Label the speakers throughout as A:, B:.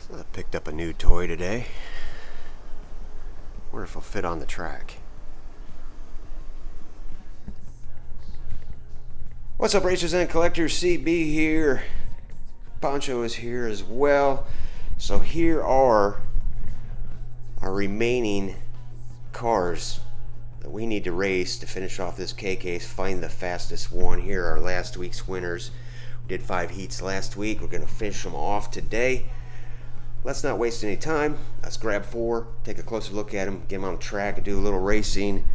A: So I picked up a new toy today. Wonder if it'll fit on the track. What's up, racers and collectors? CB here. Poncho is here as well. So here are our remaining cars that we need to race to finish off this K case. Find the fastest one. Here are last week's winners. We did 5 heats last week. We're going to finish them off today. Let's not waste any time. Let's grab 4, take a closer look at them, get them on the track, and do a little racing.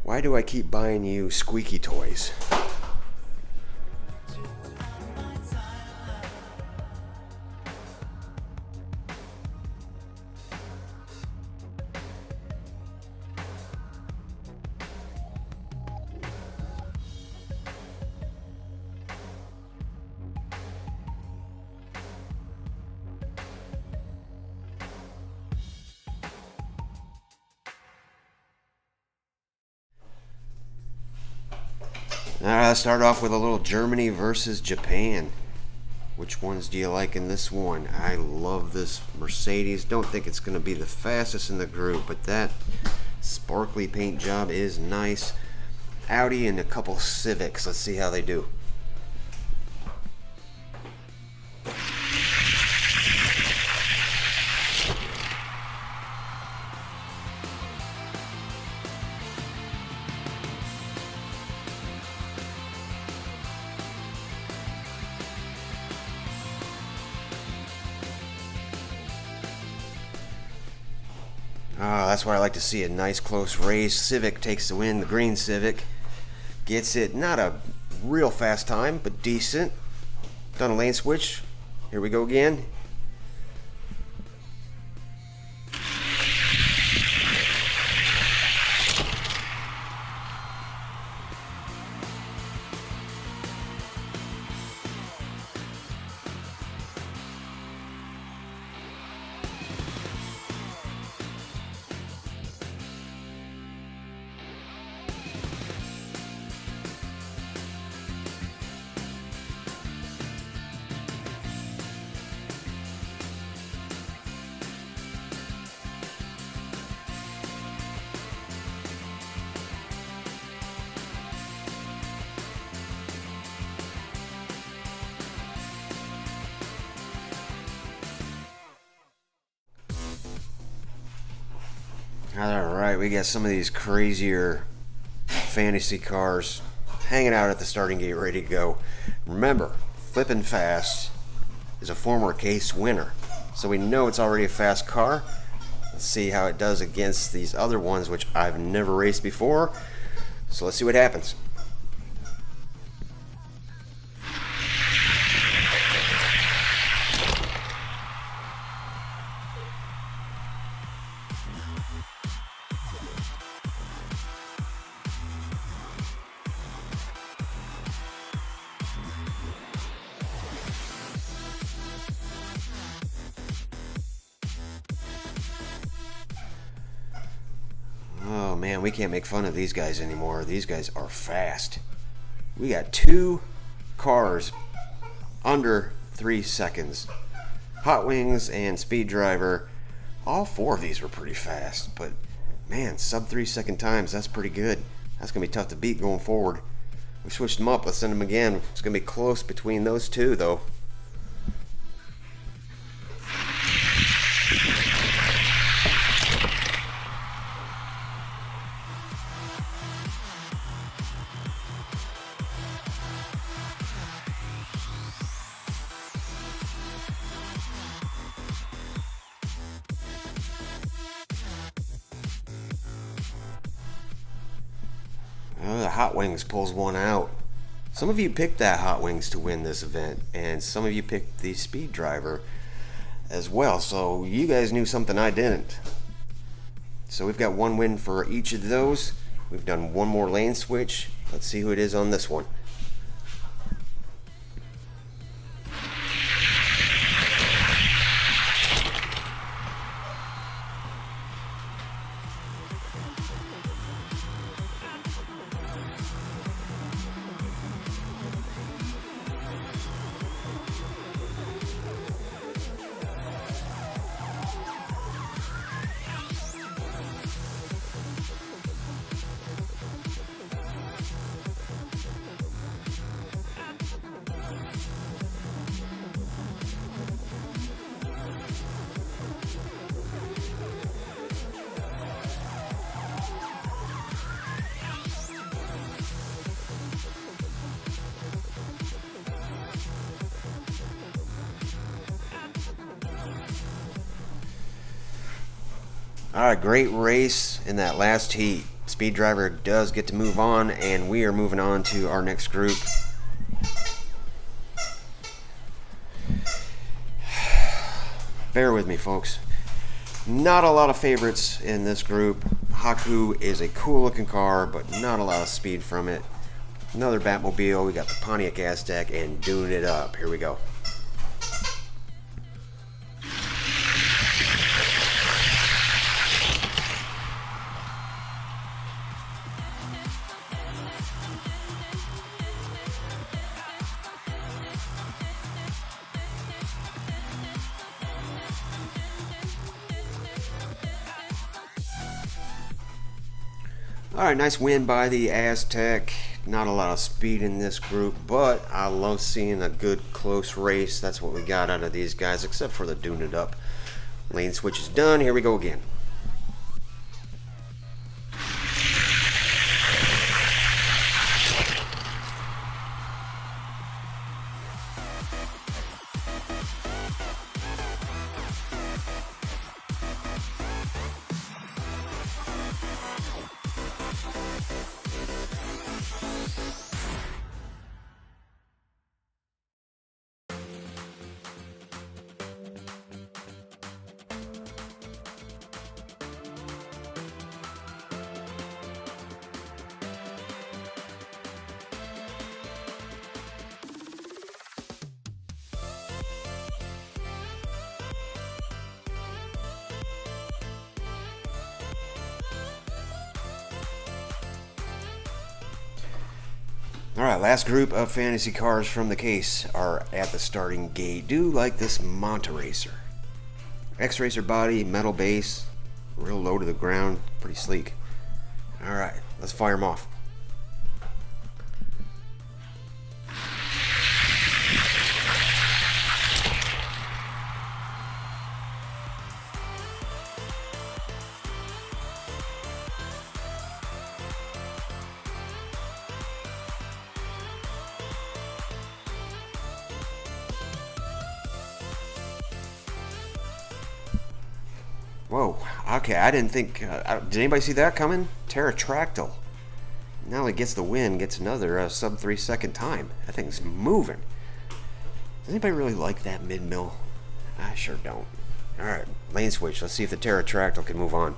A: Why do I keep buying you squeaky toys? Alright, let's start off with a little Germany versus Japan. Which ones do you like in this one? I love this Mercedes. Don't think it's going to be the fastest in the group, but that sparkly paint job is nice. Audi and a couple Civics. Let's see how they do. That's why I like to see a nice close race. Civic takes the win. The green Civic gets it. Not a real fast time, but decent. Done a lane switch. Here we go again. Alright, we got some of these crazier fantasy cars hanging out at the starting gate ready to go. Remember, Flippin' Fast is a former case winner, so we know it's already a fast car. Let's see how it does against these other ones, which I've never raced before. So let's see what happens. Oh man, we can't make fun of these guys anymore. These guys are fast. We got 2 cars under 3 seconds. Hot Wings and Speed Driver, all 4 of these were pretty fast, but man, sub 3 second times, that's pretty good. That's going to be tough to beat going forward. We switched them up, let's send them again. It's going to be close between those 2 though. The Hot Wings pulls one out. Some of you picked that Hot Wings to win this event, and some of you picked the Speed Driver as well, so you guys knew something I didn't. So we've got 1 win for each of those. We've done 1 more lane switch. Let's see who it is on this one. Alright, great race in that last heat. Speed driver does get to move on, and we are moving on to our next group. Bear with me, folks. Not a lot of favorites in this group. Haku is a cool looking car, but not a lot of speed from it. Another Batmobile. We got the Pontiac Aztec and doing it up. Here we go. Alright, nice win by the Aztec. Not a lot of speed in this group, but I love seeing a good close race. That's what we got out of these guys, except for the doing it up. Lane switch is done. Here we go again. Alright, last group of fantasy cars from the case are at the starting gate. Do like this Montterraer. X-Racer body, metal base, real low to the ground, pretty sleek. Alright, let's fire them off. Whoa, okay, I didn't think, did anybody see that coming? Pterotractyl. Not only gets the win, gets another sub 3 second time. That thing's moving. Does anybody really like that Midmill? I sure don't. Alright, lane switch. Let's see if the Pterotractyl can move on.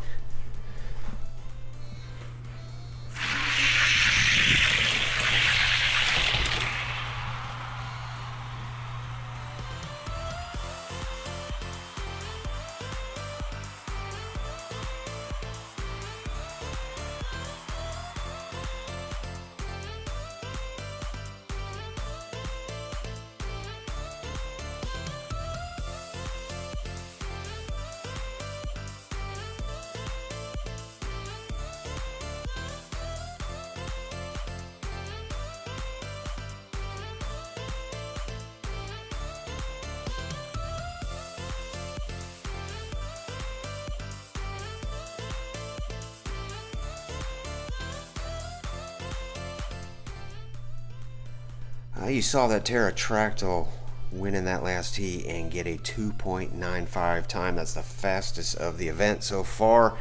A: You saw that Pterotractyl win in that last heat and get a 2.95 time. That's the fastest of the event so far.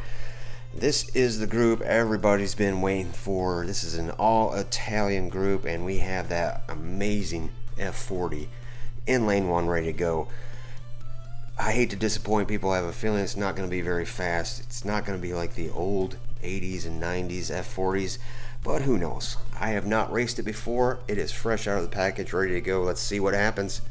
A: This is the group everybody's been waiting for. This is an all-Italian group, and we have that amazing F40 in lane 1 ready to go. I hate to disappoint people. I have a feeling it's not going to be very fast. It's not going to be like the old 80s and 90s F40s. But who knows? I have not raced it before. It is fresh out of the package, ready to go. Let's see what happens.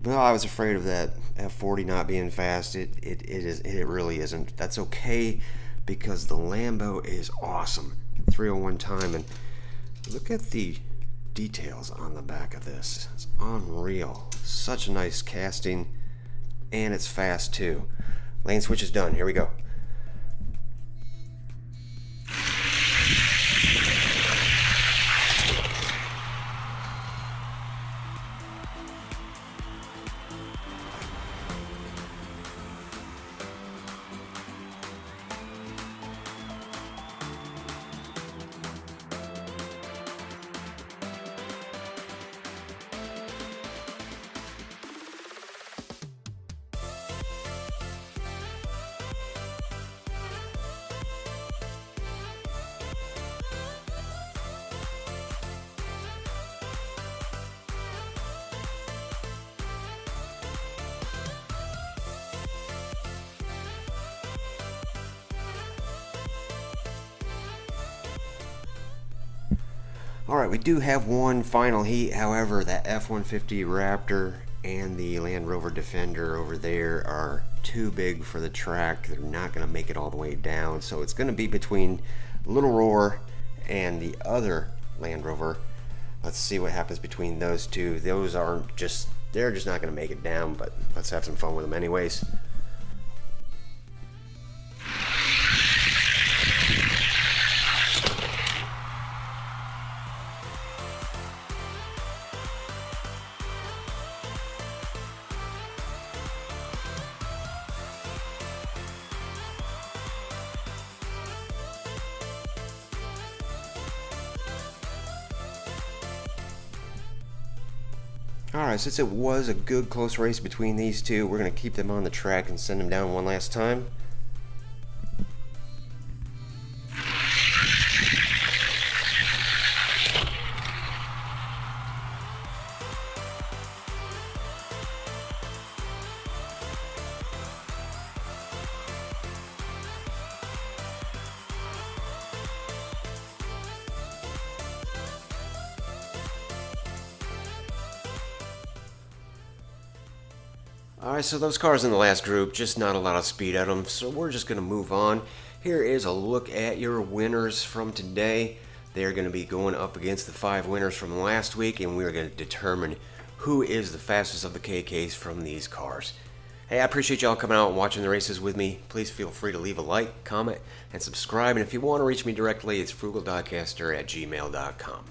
A: Well, I was afraid of that F40 not being fast. It really isn't. That's okay because the Lambo is awesome. 301 time, and look at the details on the back of this. It's unreal. Such a nice casting, and it's fast too. Lane switch is done. Here we go. Alright, we do have one final heat. However, that F-150 Raptor and the Land Rover Defender over there are too big for the track. They're not going to make it all the way down. So it's going to be between Little Roar and the other Land Rover. Let's see what happens between those two. They're just not going to make it down, but let's have some fun with them anyways. Alright, since it was a good close race between these two, we're going to keep them on the track and send them down one last time. Alright, so those cars in the last group, just not a lot of speed at them, so we're just going to move on. Here is a look at your winners from today. They're going to be going up against the 5 winners from last week, and we're going to determine who is the fastest of the KKs from these cars. Hey, I appreciate y'all coming out and watching the races with me. Please feel free to leave a like, comment, and subscribe. And if you want to reach me directly, it's frugaldicaster@gmail.com.